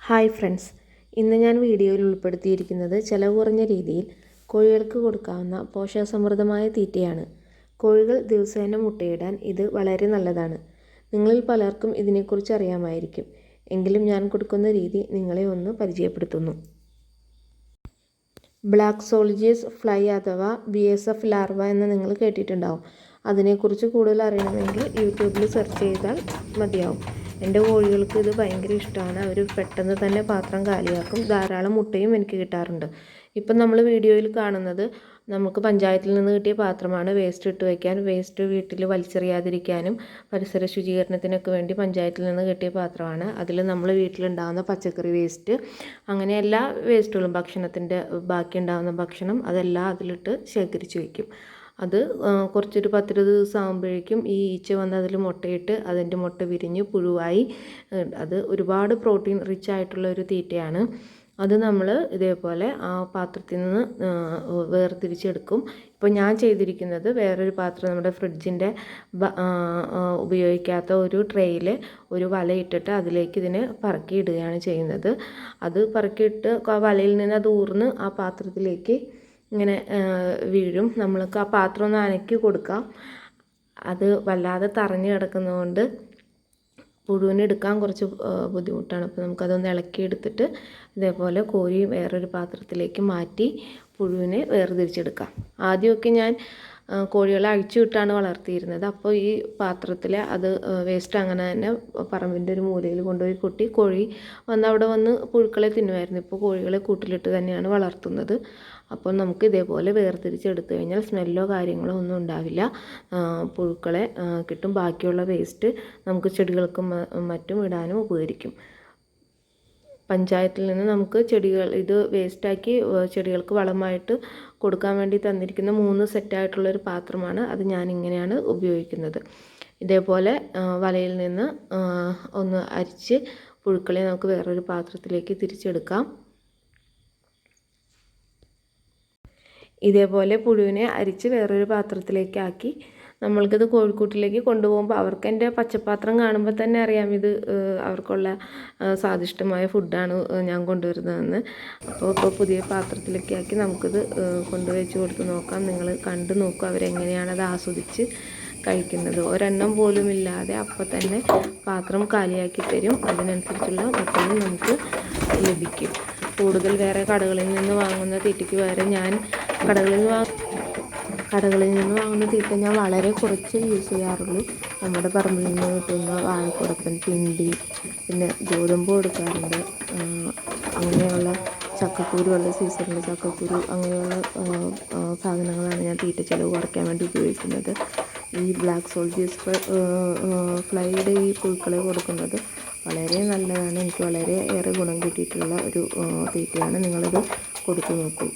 Hi friends, ഇന്ന് ഞാൻ വീഡിയോയിൽ ഉൾപ്പെടുത്തിയിരിക്കുന്നത് ചിലവ് കുറഞ്ഞ രീതിയിൽ കോഴികൾക്ക് കൊടുക്കാവുന്ന പോഷകസമൃദ്ധമായ തീറ്റയാണ്. കോഴികൾ ദിവസേന മുട്ടയിടാൻ ഇത് വളരെ നല്ലതാണ്. നിങ്ങളിൽ പലർക്കും ഇതിനെക്കുറിച്ച് അറിയാമായിരിക്കും. എങ്കിലും ഞാൻ കൊടുക്കുന്ന രീതി നിങ്ങളെ ഒന്ന് പരിചയപ്പെടുത്തുന്നു. ബ്ലാക്ക് സോൾജിയസ് ഫ്ലൈ അഥവാ BSF ലാർവ എന്ന് നിങ്ങൾ കേട്ടിട്ടുണ്ടാവും. അതിനെക്കുറിച്ച് കൂടുതൽ അറിയണമെങ്കിൽ യൂട്യൂബിൽ സെർച്ച് ചെയ്താൽ മതിയാവും. എൻ്റെ കോഴികൾക്ക് ഇത് ഭയങ്കര ഇഷ്ടമാണ്. അവർ പെട്ടെന്ന് തന്നെ പാത്രം കാലിയാക്കും. ധാരാളം മുട്ടയും എനിക്ക് കിട്ടാറുണ്ട്. ഇപ്പം നമ്മൾ വീഡിയോയിൽ കാണുന്നത് നമുക്ക് പഞ്ചായത്തിൽ നിന്ന് കിട്ടിയ പാത്രമാണ്. വേസ്റ്റ് ഇട്ട് വയ്ക്കാൻ, വേസ്റ്റ് വീട്ടിൽ വലിച്ചെറിയാതിരിക്കാനും പരിസര ശുചീകരണത്തിനൊക്കെ വേണ്ടി പഞ്ചായത്തിൽ നിന്ന് കിട്ടിയ പാത്രമാണ്. അതിൽ നമ്മൾ വീട്ടിലുണ്ടാകുന്ന പച്ചക്കറി വേസ്റ്റ്, അങ്ങനെ എല്ലാ വേസ്റ്റുകളും, ഭക്ഷണത്തിൻ്റെ ബാക്കി ഉണ്ടാകുന്ന ഭക്ഷണം അതെല്ലാം അതിലിട്ട് ശേഖരിച്ച് വയ്ക്കും. അത് കുറച്ചൊരു 10-20 ദിവസം ആകുമ്പോഴേക്കും ഈ ഈച്ച വന്ന് അതിൽ മുട്ടയിട്ട് അതിൻ്റെ മുട്ട വിരിഞ്ഞ് പുഴുവായി. അത് ഒരുപാട് പ്രോട്ടീൻ റിച്ച് ആയിട്ടുള്ള ഒരു തീറ്റയാണ്. അത് നമ്മൾ ഇതേപോലെ ആ പാത്രത്തിൽ നിന്ന് വേർതിരിച്ചെടുക്കും. ഇപ്പോൾ ഞാൻ ചെയ്തിരിക്കുന്നത് വേറൊരു പാത്രം, നമ്മുടെ ഫ്രിഡ്ജിൻ്റെ ഉപയോഗിക്കാത്ത ഒരു ട്രേയിൽ ഒരു വലയിട്ടിട്ട് അതിലേക്ക് ഇതിനെ പറക്കിയിടുകയാണ് ചെയ്യുന്നത്. അത് പറക്കിയിട്ട് വലയിൽ നിന്ന് അത് ഊർന്ന് ആ പാത്രത്തിലേക്ക് ഇങ്ങനെ വീഴും. നമ്മൾക്ക് ആ പാത്രം ഒന്ന് അനക്കി കൊടുക്കാം. അത് വല്ലാതെ തറഞ്ഞു കിടക്കുന്നതുകൊണ്ട് പുഴുവിനെ എടുക്കാൻ കുറച്ച് ബുദ്ധിമുട്ടാണ്. അപ്പോൾ നമുക്കതൊന്ന് ഇളക്കിയെടുത്തിട്ട് ഇതേപോലെ കോരി വേറൊരു പാത്രത്തിലേക്ക് മാറ്റി പുഴുവിനെ വേർതിരിച്ചെടുക്കാം. ആദ്യമൊക്കെ ഞാൻ കോഴികളെ അഴിച്ചു വിട്ടാണ് വളർത്തിയിരുന്നത്. അപ്പോൾ ഈ പാത്രത്തിൽ അത് വേസ്റ്റ് അങ്ങനെ തന്നെ പറമ്പിൻ്റെ ഒരു മൂലയിൽ കൊണ്ടുപോയി കൊട്ടി കോഴി അവിടെ വന്ന് പുഴുക്കളെ തിന്നുമായിരുന്നു. ഇപ്പോൾ കോഴികളെ കൂട്ടിലിട്ട് തന്നെയാണ് വളർത്തുന്നത്. അപ്പോൾ നമുക്ക് ഇതേപോലെ വേർതിരിച്ചെടുത്തു കഴിഞ്ഞാൽ സ്മെല്ലോ കാര്യങ്ങളോ ഒന്നും ഉണ്ടാവില്ല. പുഴുക്കളെ കിട്ടും. ബാക്കിയുള്ള വേസ്റ്റ് നമുക്ക് ചെടികൾക്കും മറ്റും ഇടാനും ഉപകരിക്കും. പഞ്ചായത്തിൽ നിന്ന് നമുക്ക് ഇത് വേസ്റ്റാക്കി ചെടികൾക്ക് വളമായിട്ട് കൊടുക്കാൻ വേണ്ടി തന്നിരിക്കുന്ന 3 സെറ്റായിട്ടുള്ളൊരു പാത്രമാണ്. അത് ഞാനിങ്ങനെയാണ് ഉപയോഗിക്കുന്നത്. ഇതേപോലെ വലയിൽ നിന്ന് ഒന്ന് അരിച്ച് പുഴുക്കളെ നമുക്ക് വേറൊരു പാത്രത്തിലേക്ക് തിരിച്ചെടുക്കാം. ഇതേപോലെ പുഴുവിനെ അരിച്ച് വേറൊരു പാത്രത്തിലേക്കാക്കി നമ്മൾക്കിത് കോഴിക്കൂട്ടിലേക്ക് കൊണ്ടുപോകുമ്പോൾ അവർക്ക് എൻ്റെ പച്ചപ്പാത്രം കാണുമ്പോൾ തന്നെ അറിയാം ഇത് അവർക്കുള്ള സ്വാദിഷ്ടമായ ഫുഡാണ് ഞാൻ കൊണ്ടുവരുന്നതെന്ന്. അപ്പോൾ പുതിയ പാത്രത്തിലേക്ക് ആക്കി നമുക്കിത് കൊണ്ടുവച്ച് കൊടുത്ത് നോക്കാം. നിങ്ങൾ കണ്ടു നോക്കുക അവരെങ്ങനെയാണത് ആസ്വദിച്ച് കഴിക്കുന്നത്. ഒരെണ്ണം പോലും ഇല്ലാതെ അപ്പോൾ തന്നെ പാത്രം കാലിയാക്കി തരും. അതിനനുസരിച്ചുള്ള മുട്ടയും നമുക്ക് ലഭിക്കും. കൂടുതൽ വേറെ കടകളിൽ നിന്ന് വാങ്ങുന്ന തീറ്റയ്ക്ക് പകരം ഞാൻ കടകളിൽ നിന്ന് വാങ്ങുന്ന തീറ്റ ഞാൻ വളരെ കുറച്ച് യൂസ് ചെയ്യാറുള്ളൂ. നമ്മുടെ പറമ്പിൽ നിന്ന് കിട്ടുന്ന വാഴക്കുടപ്പൻ, പിണ്ടി, പിന്നെ ഗോതമ്പ് കൊടുക്കാറുണ്ട്. അങ്ങനെയുള്ള ചക്കക്കുരുള്ള സീസണിൽ ചക്കക്കുരു അങ്ങനെയുള്ള സാധനങ്ങളാണ് ഞാൻ തീറ്റ ചിലവ് കുറയ്ക്കാൻ വേണ്ടി ഉപയോഗിക്കുന്നത്. ഈ ബ്ലാക്ക് സോൾജിയസ് ഫ്ലൈയുടെ ഈ പുഴുക്കളെ കൊടുക്കുന്നത് വളരെ നല്ലതാണ്. എനിക്ക് വളരെ ഏറെ ഗുണം കിട്ടിയിട്ടുള്ള ഒരു തീറ്റയാണ്. നിങ്ങളിത് കൊടുത്തു നോക്കൂ.